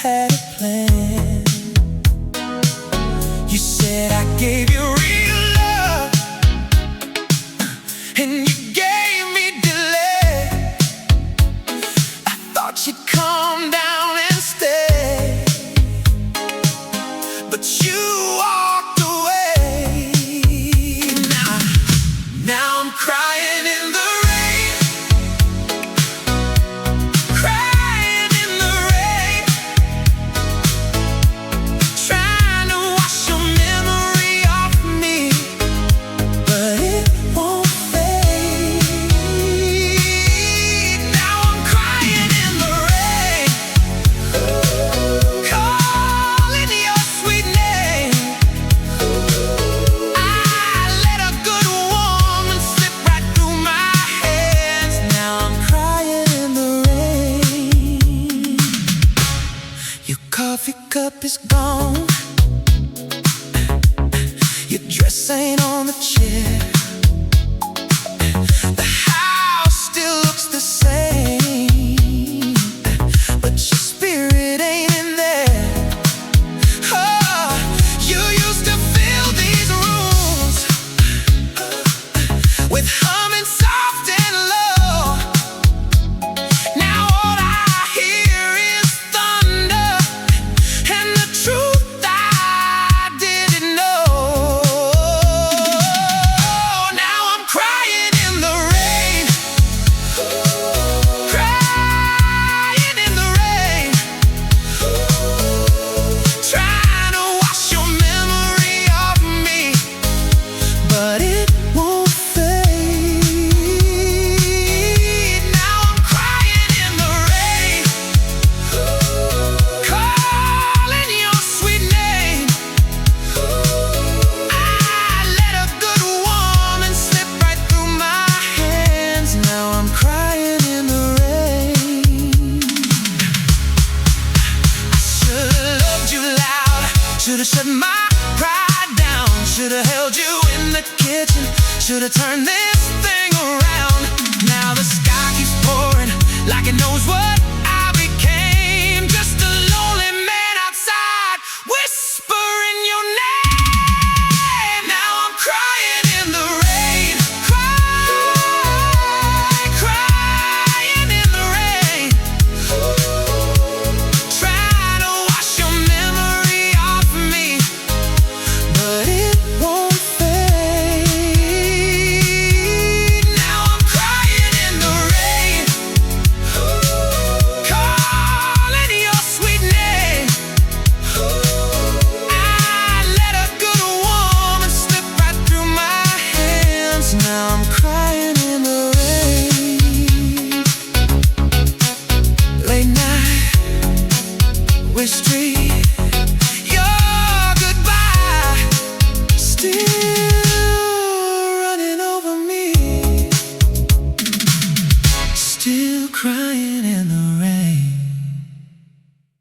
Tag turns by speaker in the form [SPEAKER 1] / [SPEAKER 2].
[SPEAKER 1] had a plan. You said I gave you real love, and you gave me delay. I thought you'd calm down and stay, but you walked away. Now I'm crying in the rain, crying in the rain, trying to wash your memory off me, but it won't fade. Now I'm crying in the rain, calling your sweet name. I let a good woman slip right through my hands. Now I'm crying in the rain. Your coffee cup is gone, your dress ain't on the chair, the house still looks the same, but your spirit ain't in there. Oh, you used to fill these rooms with humming soft and low. Now all I hear is thunder and the truth I didn't know. Now I'm crying in the rain, crying in the rain, trying to wash your memory off me, but it won't fade. Now I'm crying in the rain, calling your sweet name. I let a good woman slip right through my hands. Now I'm crying in the rain. I should've loved you loud, should've shut my pride down, should've held you in the kitchen, should've turned this thing around. Now the sky keeps pouring like it knows what